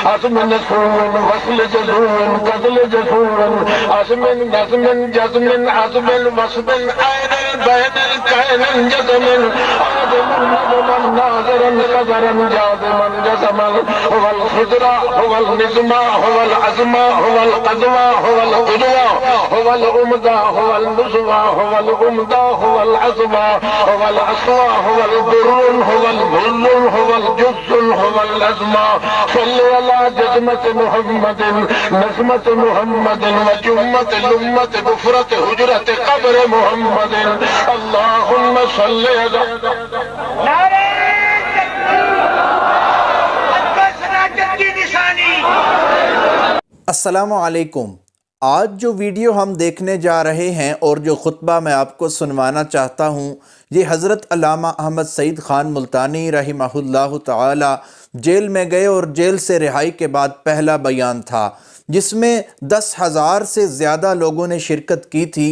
عزم نسون وصل جزون قتل جسور عزم نظم جزم عزم وصب عين البين الكائن جزم عزم نظما ناظرا قدرا جازما جزما هو الخضرة هو النظم هو العزم هو القدوة هو القدوة هو الأمدى هو النزوة هو الأمدى هو العزمة هو العصوى هو البر هو البل هو الجز هو الأزمة صل على جزمة محمد نسمة محمد وجمة لمة بفرة هجرة قبر محمد اللهم صل على السلام علیکم۔ آج جو ویڈیو ہم دیکھنے جا رہے ہیں اور جو خطبہ میں آپ کو سنوانا چاہتا ہوں، یہ حضرت علامہ احمد سعید خان ملتانی رحمہ اللہ تعالی جیل میں گئے اور جیل سے رہائی کے بعد پہلا بیان تھا، جس میں 10,000 سے زیادہ لوگوں نے شرکت کی تھی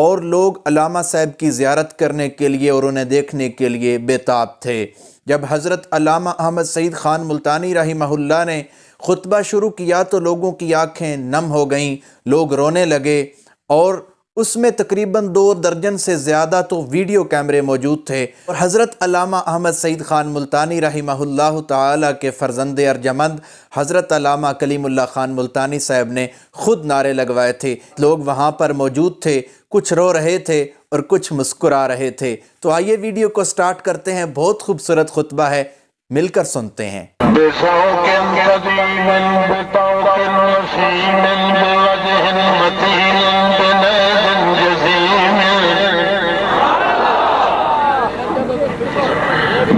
اور لوگ علامہ صاحب کی زیارت کرنے کے لیے اور انہیں دیکھنے کے لیے بےتاب تھے۔ جب حضرت علامہ احمد سعید خان ملتانی رحمہ اللہ نے خطبہ شروع کیا تو لوگوں کی آنکھیں نم ہو گئیں، لوگ رونے لگے، اور اس میں تقریباً 2 درجن سے زیادہ تو ویڈیو کیمرے موجود تھے، اور حضرت علامہ احمد سعید خان ملتانی رحمہ اللہ تعالی کے فرزند ارجمند حضرت علامہ کلیم اللہ خان ملتانی صاحب نے خود نعرے لگوائے تھے۔ لوگ وہاں پر موجود تھے، کچھ رو رہے تھے اور کچھ مسکرا رہے تھے۔ تو آئیے ویڈیو کو سٹارٹ کرتے ہیں، بہت خوبصورت خطبہ ہے، مل کر سنتے ہیں۔ بشوق قديم بطوق وسيم بوجه متين بناد جسيم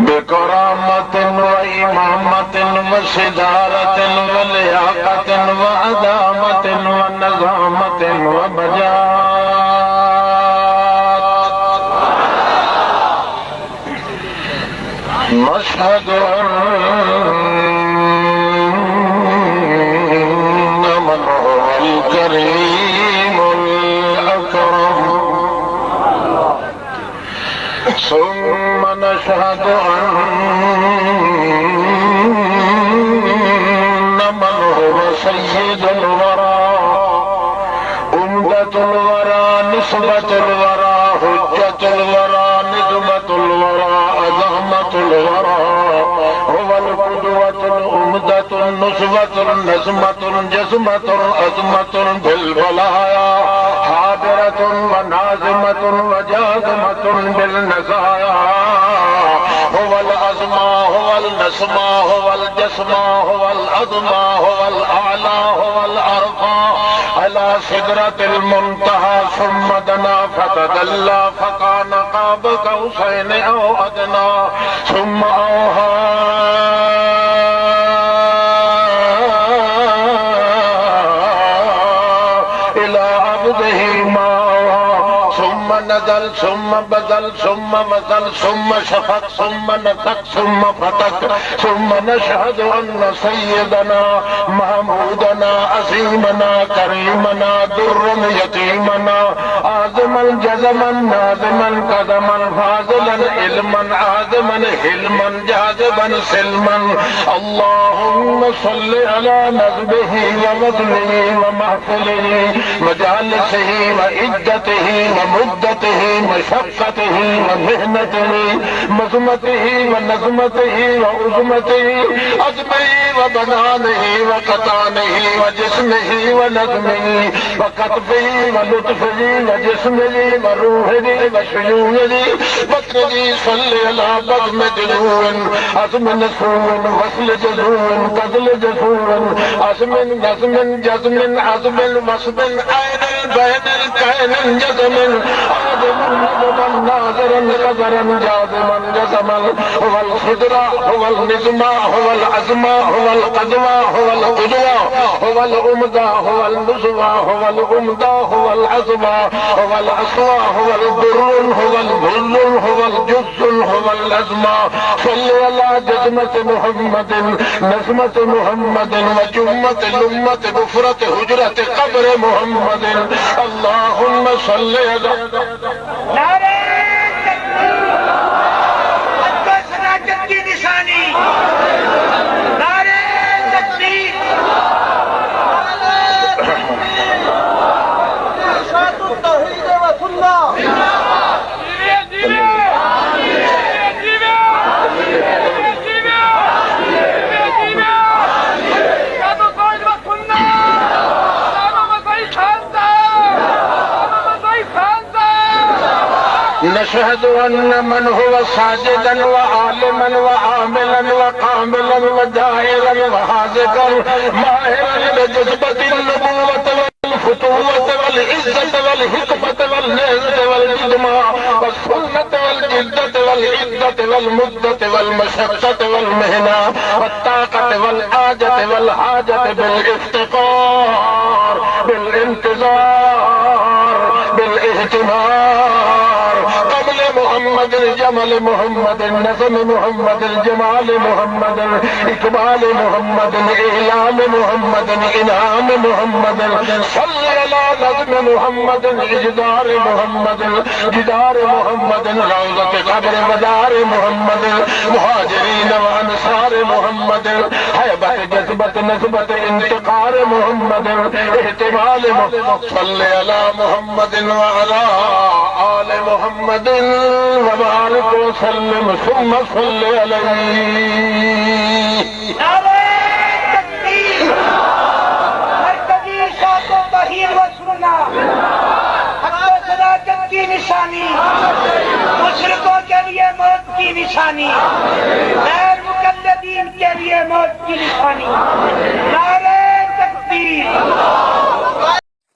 بكرامة وإمامة وصدارة ولياقة وعدامة ونظامة وبجاء نشهد الكريم الأكرم ثم نشهد أن من هو سيد الورى أمدة الورى نسبة الورى حجة الورى ندمة الورى أزهمة الورى هو القدوة الأمدة النسبة النزمة الجزمة الأزمة بالبلايا حاضرة ونازمة وجازمة بالنزايا هو الأزمى هو النسمى هو الجسمى هو الأضمى هو الأعلى هو الأرقى على سدرة المنتهى ثم دنا فتدلى فكان قاب قوسين أو أدنى ثم أوحى نزل ثم بدل ثم وزل ثم شفق ثم نطق ثم فتق ثم نشهد أن سيدنا محمودنا عظيمنا كريمنا در يتيمنا عازما جزما نازما قدما فاضلا علما عازما حلما جاذبا سلما اللهم صل على نسبه ووزنه ومحفله مجالسه وعدته ومدته مشقته ومهنته مزمته ونظمته وعظمته عزمه وبنانه وقطانه وجسمه ونظمه وكتبه ولطفه وجسمه وروحه وشيوعه بطنه صل على بطن دلون عزم نسون وصل جزون قتل جسور عزم نظم جزم عزم وصب عين البين الكائن جزم ناظرا قدرا جازما جزما هو الخضرة هو النظم هو العزم هو القدوة هو القدوة هو الأمدى هو النزوة هو الأمدى هو العزم هو العصوى هو البر هو البل هو الجز هو الأزمة صل على جزمة محمد نسمة محمد وجمة لمة بفرة هجرة قبر محمد اللهم صل على نعرہ تکبیر! کی نشانی! نعرہ تکبیر! أشهد أن من هو ساجدا وعالما وعاملا وقاملا ودائرا وحاذقا ماهرا بجذبة النبوة والفتوة والعزة والحكمة والنهزة والجدمى والسنة والجدة والعدة والمدة والمشقة والمهنة والطاقة والحاجة والحاجة بالافتقار بالانتظار بالاهتمار قبل محمد الجمل محمد النظم محمد الجمال محمد إكمال محمد إعلام محمد إنعام محمد صل على نظم محمد إجدار محمد جدار محمد روضة قبر مدار محمد مهاجرين وأنصار محمد هيبة جذبة نسبة انتقار محمد احتمال صل على محمد وعلى آل محمد وبارك وسلم ثم صل عليه نعرہ تکبیر مرکزی اشاعت و توحید و سنت حق و صداقت کی نشانی مشرکوں کے لیے موت کی نشانی غیر مقلدین کے لیے موت کی نشانی نعرہ تکبیر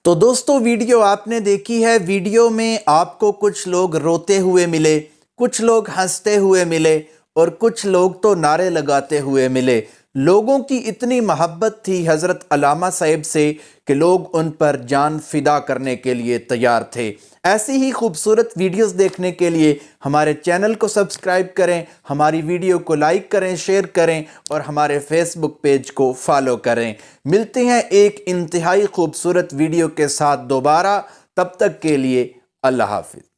تو دوستو ویڈیو آپ نے دیکھی ہے. ویڈیو میں آپ کو کچھ لوگ روتے ہوئے ملے, کچھ لوگ ہنستے ہوئے ملے اور کچھ لوگ تو نعرے لگاتے ہوئے ملے. لوگوں کی اتنی محبت تھی حضرت علامہ صاحب سے کہ لوگ ان پر جان فدا کرنے کے لیے تیار تھے. ایسی ہی خوبصورت ویڈیوز دیکھنے کے لیے ہمارے چینل کو سبسکرائب کریں, ہماری ویڈیو کو لائک کریں, شیئر کریں اور ہمارے فیس بک پیج کو فالو کریں. ملتے ہیں ایک انتہائی خوبصورت ویڈیو کے ساتھ دوبارہ. تب تک کے لیے اللہ حافظ.